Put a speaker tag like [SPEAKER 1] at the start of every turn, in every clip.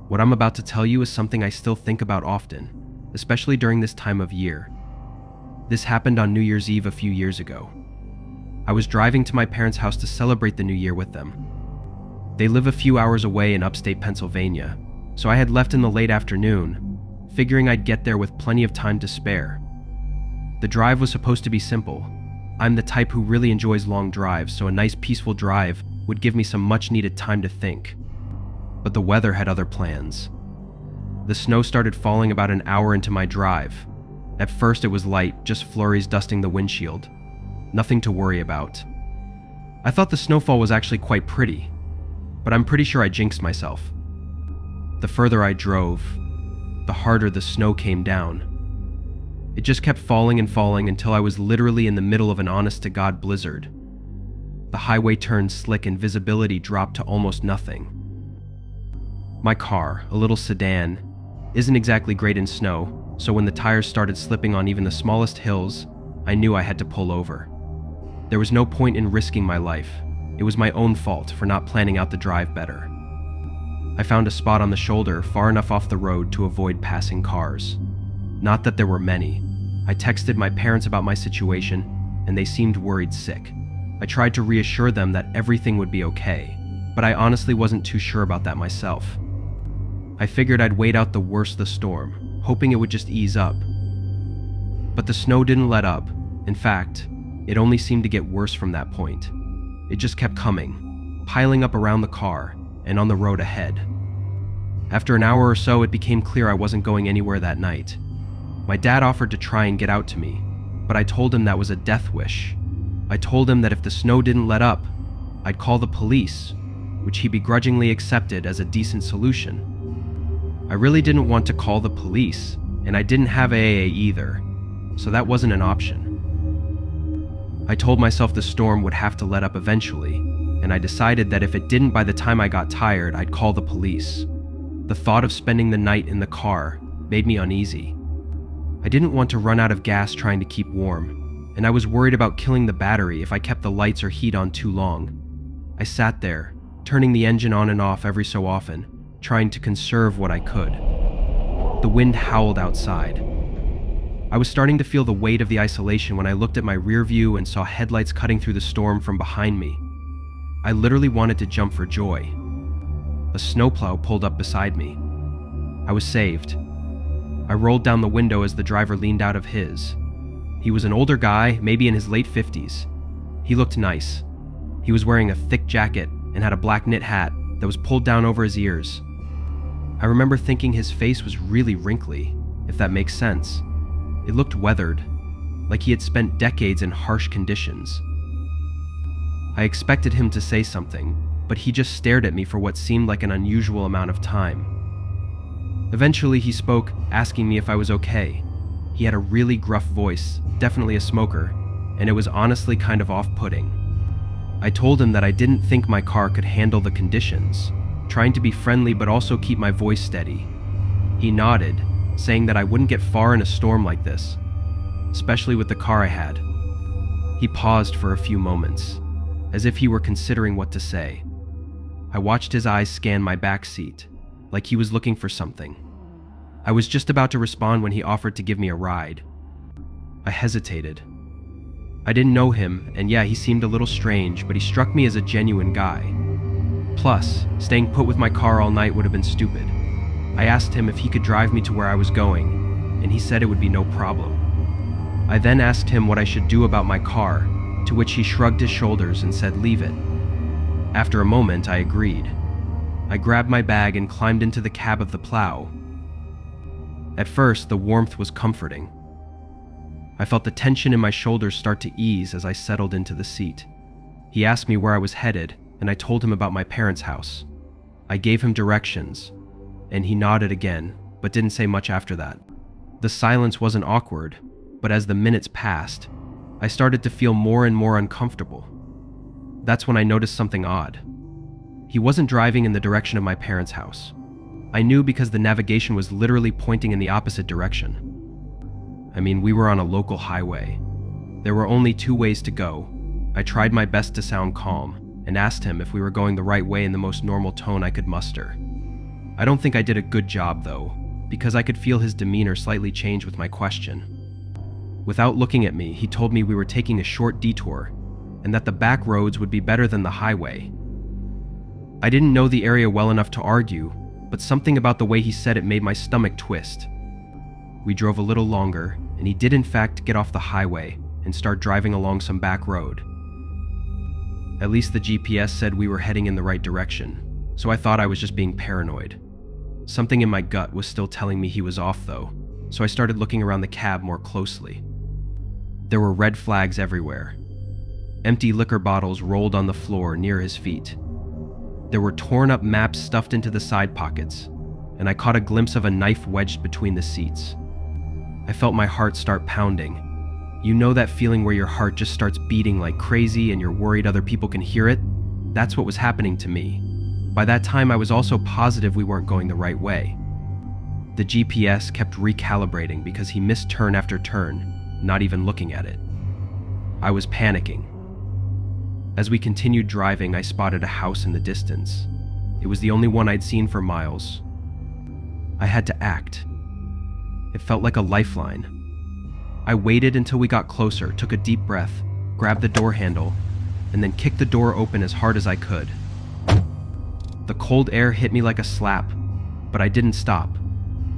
[SPEAKER 1] What I'm about to tell you is something I still think about often, especially during this time of year. This happened on New Year's Eve a few years ago. I was driving to my parents' house to celebrate the new year with them. They live a few hours away in upstate Pennsylvania, so I had left in the late afternoon, figuring I'd get there with plenty of time to spare. The drive was supposed to be simple. I'm the type who really enjoys long drives, so a nice peaceful drive would give me some much-needed time to think. But the weather had other plans. The snow started falling about an hour into my drive. At first it was light, just flurries dusting the windshield. Nothing to worry about. I thought the snowfall was actually quite pretty, but I'm pretty sure I jinxed myself. The further I drove, the harder the snow came down. It just kept falling and falling until I was literally in the middle of an honest-to-God blizzard. The highway turned slick and visibility dropped to almost nothing. My car, a little sedan, isn't exactly great in snow, so when the tires started slipping on even the smallest hills, I knew I had to pull over. There was no point in risking my life. It was my own fault for not planning out the drive better. I found a spot on the shoulder far enough off the road to avoid passing cars. Not that there were many. I texted my parents about my situation, and they seemed worried sick. I tried to reassure them that everything would be okay, but I honestly wasn't too sure about that myself. I figured I'd wait out the worst of the storm, hoping it would just ease up. But the snow didn't let up. In fact, it only seemed to get worse from that point. It just kept coming, piling up around the car and on the road ahead. After an hour or so, it became clear I wasn't going anywhere that night. My dad offered to try and get out to me, but I told him that was a death wish. I told him that if the snow didn't let up, I'd call the police, which he begrudgingly accepted as a decent solution. I really didn't want to call the police, and I didn't have AA either, so that wasn't an option. I told myself the storm would have to let up eventually, and I decided that if it didn't by the time I got tired, I'd call the police. The thought of spending the night in the car made me uneasy. I didn't want to run out of gas trying to keep warm, and I was worried about killing the battery if I kept the lights or heat on too long. I sat there, turning the engine on and off every so often, trying to conserve what I could. The wind howled outside. I was starting to feel the weight of the isolation when I looked at my rear view and saw headlights cutting through the storm from behind me. I literally wanted to jump for joy. A snowplow pulled up beside me. I was saved. I rolled down the window as the driver leaned out of his. He was an older guy, maybe in his late 50s. He looked nice. He was wearing a thick jacket and had a black knit hat that was pulled down over his ears. I remember thinking his face was really wrinkly, if that makes sense. It looked weathered, like he had spent decades in harsh conditions. I expected him to say something, but he just stared at me for what seemed like an unusual amount of time. Eventually he spoke, asking me if I was okay. He had a really gruff voice, definitely a smoker, and it was honestly kind of off-putting. I told him that I didn't think my car could handle the conditions, trying to be friendly but also keep my voice steady. He nodded, saying that I wouldn't get far in a storm like this, especially with the car I had. He paused for a few moments, as if he were considering what to say. I watched his eyes scan my back seat, like he was looking for something. I was just about to respond when he offered to give me a ride. I hesitated. I didn't know him, and yeah, he seemed a little strange, but he struck me as a genuine guy. Plus, staying put with my car all night would have been stupid. I asked him if he could drive me to where I was going, and he said it would be no problem. I then asked him what I should do about my car, to which he shrugged his shoulders and said leave it. After a moment, I agreed. I grabbed my bag and climbed into the cab of the plow. At first, the warmth was comforting. I felt the tension in my shoulders start to ease as I settled into the seat. He asked me where I was headed, and I told him about my parents' house. I gave him directions, and he nodded again, but didn't say much after that. The silence wasn't awkward, but as the minutes passed, I started to feel more and more uncomfortable. That's when I noticed something odd. He wasn't driving in the direction of my parents' house. I knew because the navigation was literally pointing in the opposite direction. I mean, we were on a local highway. There were only two ways to go. I tried my best to sound calm and asked him if we were going the right way in the most normal tone I could muster. I don't think I did a good job, though, because I could feel his demeanor slightly change with my question. Without looking at me, he told me we were taking a short detour and that the back roads would be better than the highway. I didn't know the area well enough to argue, but something about the way he said it made my stomach twist. We drove a little longer, and he did in fact get off the highway and start driving along some back road. At least the GPS said we were heading in the right direction, so I thought I was just being paranoid. Something in my gut was still telling me he was off though, so I started looking around the cab more closely. There were red flags everywhere. Empty liquor bottles rolled on the floor near his feet. There were torn up maps stuffed into the side pockets, and I caught a glimpse of a knife wedged between the seats. I felt my heart start pounding. You know that feeling where your heart just starts beating like crazy and you're worried other people can hear it? That's what was happening to me. By that time, I was also positive we weren't going the right way. The GPS kept recalibrating because he missed turn after turn, not even looking at it. I was panicking. As we continued driving, I spotted a house in the distance. It was the only one I'd seen for miles. I had to act. It felt like a lifeline. I waited until we got closer, took a deep breath, grabbed the door handle, and then kicked the door open as hard as I could. The cold air hit me like a slap, but I didn't stop.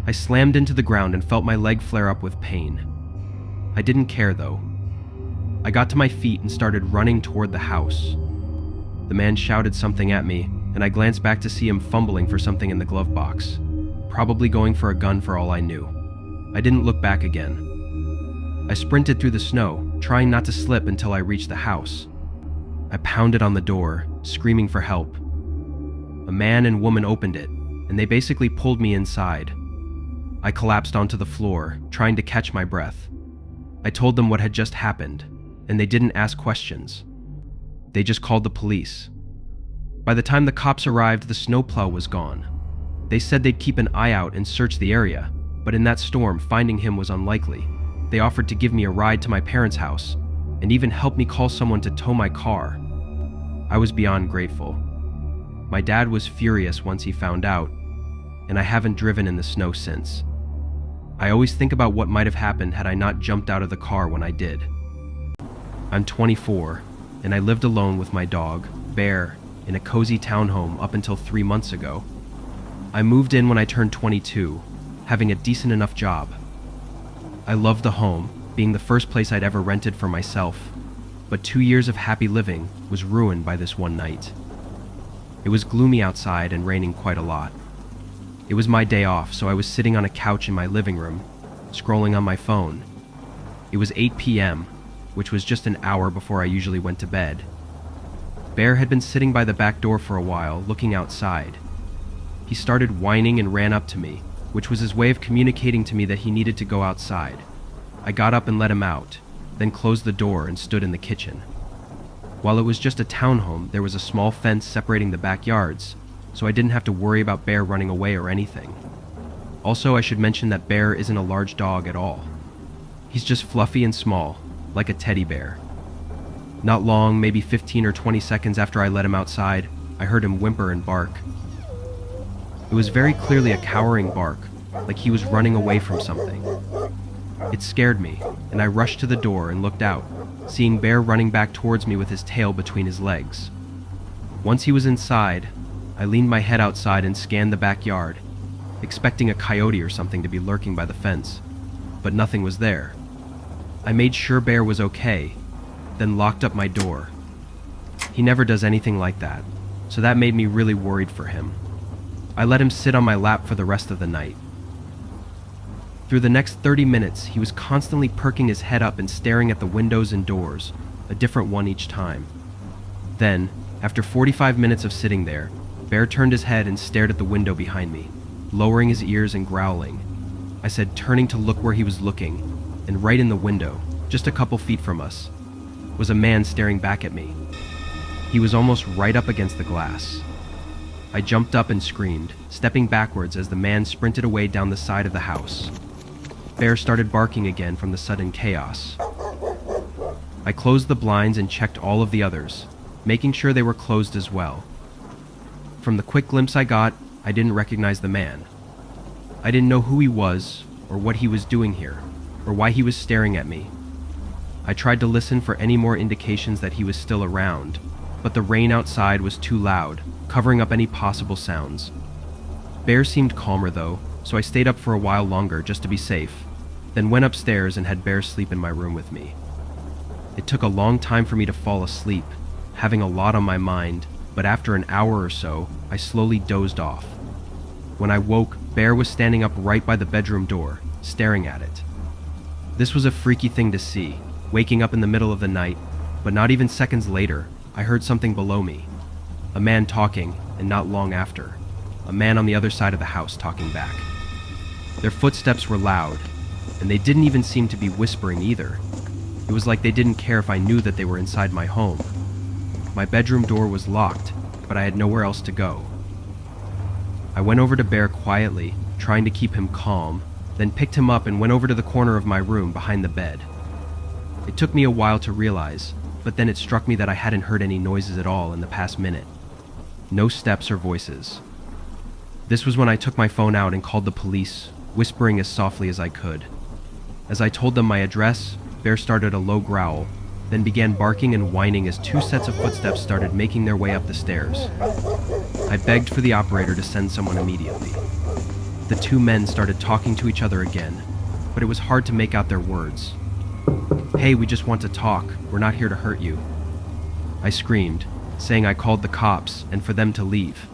[SPEAKER 1] I slammed into the ground and felt my leg flare up with pain. I didn't care though. I got to my feet and started running toward the house. The man shouted something at me, and I glanced back to see him fumbling for something in the glove box, probably going for a gun for all I knew. I didn't look back again. I sprinted through the snow, trying not to slip until I reached the house. I pounded on the door, screaming for help. A man and woman opened it, and they basically pulled me inside. I collapsed onto the floor, trying to catch my breath. I told them what had just happened, and they didn't ask questions. They just called the police. By the time the cops arrived, the snowplow was gone. They said they'd keep an eye out and search the area, but in that storm, finding him was unlikely. They offered to give me a ride to my parents' house, and even help me call someone to tow my car. I was beyond grateful. My dad was furious once he found out, and I haven't driven in the snow since. I always think about what might have happened had I not jumped out of the car when I did. I'm 24, and I lived alone with my dog, Bear, in a cozy townhome up until 3 months ago. I moved in when I turned 22, having a decent enough job. I loved the home, being the first place I'd ever rented for myself, but 2 years of happy living was ruined by this one night. It was gloomy outside and raining quite a lot. It was my day off, so I was sitting on a couch in my living room, scrolling on my phone. It was 8 p.m., which was just an hour before I usually went to bed. Bear had been sitting by the back door for a while, looking outside. He started whining and ran up to me, which was his way of communicating to me that he needed to go outside. I got up and let him out, then closed the door and stood in the kitchen. While it was just a townhome, there was a small fence separating the backyards, so I didn't have to worry about Bear running away or anything. Also, I should mention that Bear isn't a large dog at all. He's just fluffy and small, like a teddy bear. Not long, maybe 15 or 20 seconds after I let him outside, I heard him whimper and bark. It was very clearly a cowering bark, like he was running away from something. It scared me, and I rushed to the door and looked out, seeing Bear running back towards me with his tail between his legs. Once he was inside, I leaned my head outside and scanned the backyard, expecting a coyote or something to be lurking by the fence, but nothing was there. I made sure Bear was okay, then locked up my door. He never does anything like that, so that made me really worried for him. I let him sit on my lap for the rest of the night. Through the next 30 minutes, he was constantly perking his head up and staring at the windows and doors, a different one each time. Then, after 45 minutes of sitting there, Bear turned his head and stared at the window behind me, lowering his ears and growling. I said, turning to look where he was looking, and right in the window, just a couple feet from us, was a man staring back at me. He was almost right up against the glass. I jumped up and screamed, stepping backwards as the man sprinted away down the side of the house. Bear started barking again from the sudden chaos. I closed the blinds and checked all of the others, making sure they were closed as well. From the quick glimpse I got, I didn't recognize the man. I didn't know who he was, or what he was doing here, or why he was staring at me. I tried to listen for any more indications that he was still around, but the rain outside was too loud, covering up any possible sounds. Bear seemed calmer though, so I stayed up for a while longer just to be safe, then went upstairs and had Bear sleep in my room with me. It took a long time for me to fall asleep, having a lot on my mind, but after an hour or so, I slowly dozed off. When I woke, Bear was standing up right by the bedroom door, staring at it. This was a freaky thing to see, waking up in the middle of the night, but not even seconds later, I heard something below me. A man talking, and not long after, a man on the other side of the house talking back. Their footsteps were loud, and they didn't even seem to be whispering either. It was like they didn't care if I knew that they were inside my home. My bedroom door was locked, but I had nowhere else to go. I went over to Bear quietly, trying to keep him calm, then picked him up and went over to the corner of my room behind the bed. It took me a while to realize, but then it struck me that I hadn't heard any noises at all in the past minute. No steps or voices. This was when I took my phone out and called the police, whispering as softly as I could. As I told them my address, Bear started a low growl, then began barking and whining as two sets of footsteps started making their way up the stairs. I begged for the operator to send someone immediately. The two men started talking to each other again, but it was hard to make out their words. "Hey, we just want to talk. We're not here to hurt you." I screamed, saying I called the cops and for them to leave.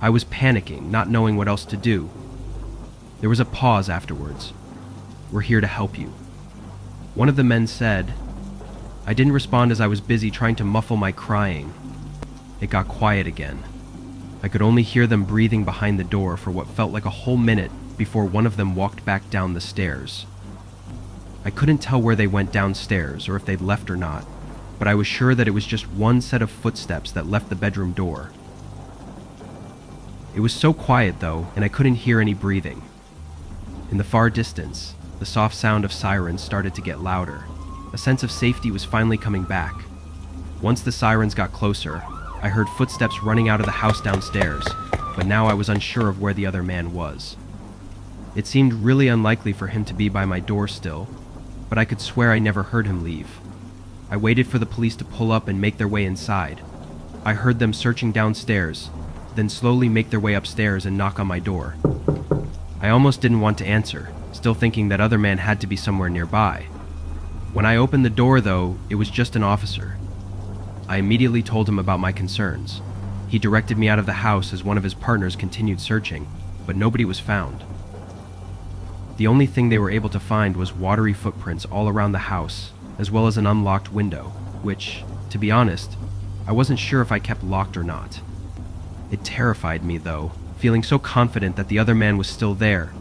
[SPEAKER 1] I was panicking, not knowing what else to do. There was a pause afterwards. "We're here to help you." One of the men said. I didn't respond as I was busy trying to muffle my crying. It got quiet again. I could only hear them breathing behind the door for what felt like a whole minute before one of them walked back down the stairs. I couldn't tell where they went downstairs or if they'd left or not, but I was sure that it was just one set of footsteps that left the bedroom door. It was so quiet though, and I couldn't hear any breathing. In the far distance, the soft sound of sirens started to get louder. A sense of safety was finally coming back. Once the sirens got closer, I heard footsteps running out of the house downstairs, but now I was unsure of where the other man was. It seemed really unlikely for him to be by my door still, but I could swear I never heard him leave. I waited for the police to pull up and make their way inside. I heard them searching downstairs, then slowly make their way upstairs and knock on my door. I almost didn't want to answer, still thinking that other man had to be somewhere nearby. When I opened the door though, it was just an officer. I immediately told him about my concerns. He directed me out of the house as one of his partners continued searching, but nobody was found. The only thing they were able to find was watery footprints all around the house, as well as an unlocked window, which, to be honest, I wasn't sure if I kept locked or not. It terrified me though, feeling so confident that the other man was still there,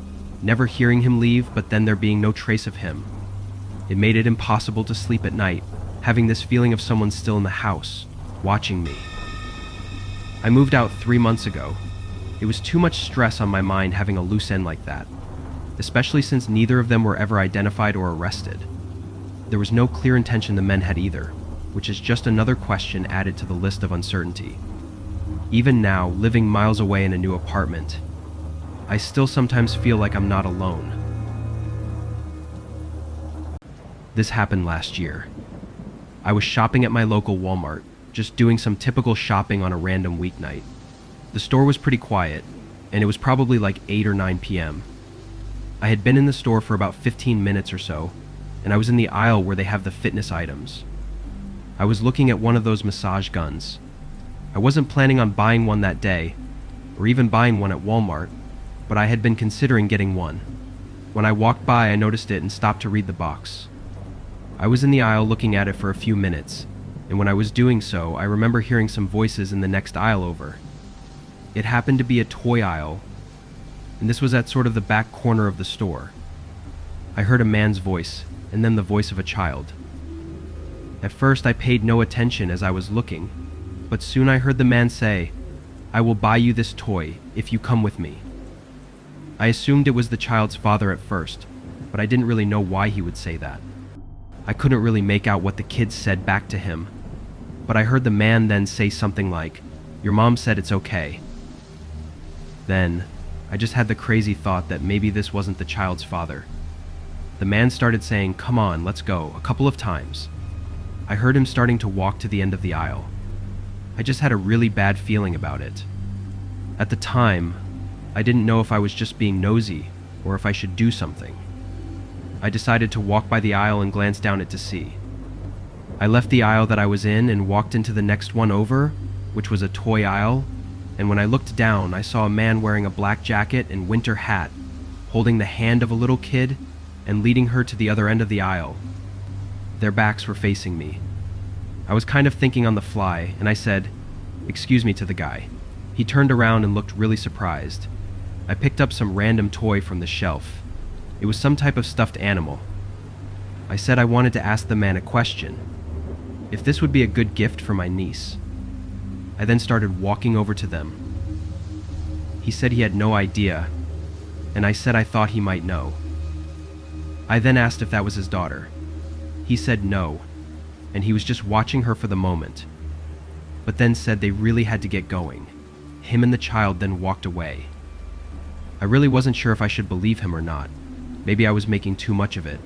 [SPEAKER 1] never hearing him leave but then there being no trace of him. It made it impossible to sleep at night, having this feeling of someone still in the house, watching me. I moved out 3 months ago. It was too much stress on my mind having a loose end like that, especially since neither of them were ever identified or arrested. There was no clear intention the men had either, which is just another question added to the list of uncertainty. Even now, living miles away in a new apartment, I still sometimes feel like I'm not alone. This happened last year. I was shopping at my local Walmart, just doing some typical shopping on a random weeknight. The store was pretty quiet, and it was probably like 8 or 9 p.m. I had been in the store for about 15 minutes or so, and I was in the aisle where they have the fitness items. I was looking at one of those massage guns. I wasn't planning on buying one that day, or even buying one at Walmart, but I had been considering getting one. When I walked by, I noticed it and stopped to read the box. I was in the aisle looking at it for a few minutes, and when I was doing so, I remember hearing some voices in the next aisle over. It happened to be a toy aisle, and this was at sort of the back corner of the store. I heard a man's voice, and then the voice of a child. At first, I paid no attention as I was looking, but soon I heard the man say, "I will buy you this toy if you come with me." I assumed it was the child's father at first, but I didn't really know why he would say that. I couldn't really make out what the kid said back to him, but I heard the man then say something like, "Your mom said it's okay." Then, I just had the crazy thought that maybe this wasn't the child's father. The man started saying, "Come on, let's go," a couple of times. I heard him starting to walk to the end of the aisle. I just had a really bad feeling about it. At the time, I didn't know if I was just being nosy or if I should do something. I decided to walk by the aisle and glance down it to see. I left the aisle that I was in and walked into the next one over, which was a toy aisle, and when I looked down, I saw a man wearing a black jacket and winter hat, holding the hand of a little kid and leading her to the other end of the aisle. Their backs were facing me. I was kind of thinking on the fly, and I said, "Excuse me," to the guy. He turned around and looked really surprised. I picked up some random toy from the shelf. It was some type of stuffed animal. I said I wanted to ask the man a question, if this would be a good gift for my niece. I then started walking over to them. He said he had no idea, and I said I thought he might know. I then asked if that was his daughter. He said no, and he was just watching her for the moment, but then said they really had to get going. Him and the child then walked away. I really wasn't sure if I should believe him or not. Maybe I was making too much of it.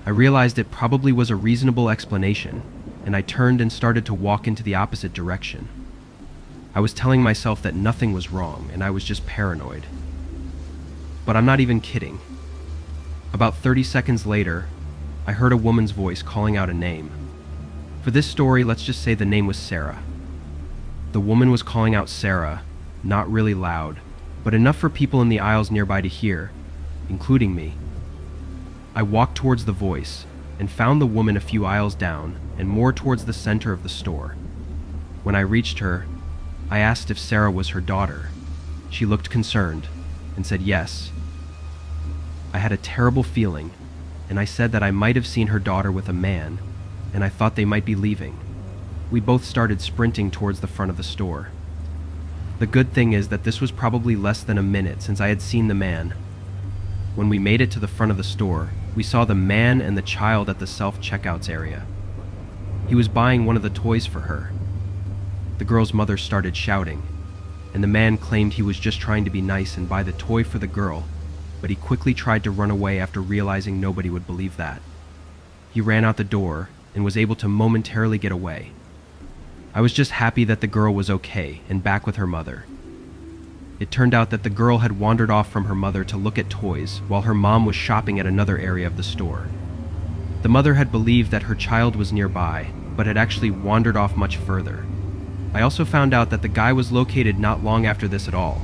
[SPEAKER 1] I realized it probably was a reasonable explanation, and I turned and started to walk into the opposite direction. I was telling myself that nothing was wrong and I was just paranoid. But I'm not even kidding. About 30 seconds later, I heard a woman's voice calling out a name. For this story, let's just say the name was Sarah. The woman was calling out Sarah, not really loud, but enough for people in the aisles nearby to hear, including me. I walked towards the voice and found the woman a few aisles down and more towards the center of the store. When I reached her, I asked if Sarah was her daughter. She looked concerned and said yes. I had a terrible feeling, and I said that I might have seen her daughter with a man, and I thought they might be leaving. We both started sprinting towards the front of the store. The good thing is that this was probably less than a minute since I had seen the man. When we made it to the front of the store, we saw the man and the child at the self-checkouts area. He was buying one of the toys for her. The girl's mother started shouting, and the man claimed he was just trying to be nice and buy the toy for the girl, but he quickly tried to run away after realizing nobody would believe that. He ran out the door and was able to momentarily get away. I was just happy that the girl was okay and back with her mother. It turned out that the girl had wandered off from her mother to look at toys while her mom was shopping at another area of the store. The mother had believed that her child was nearby, but had actually wandered off much further. I also found out that the guy was located not long after this at all,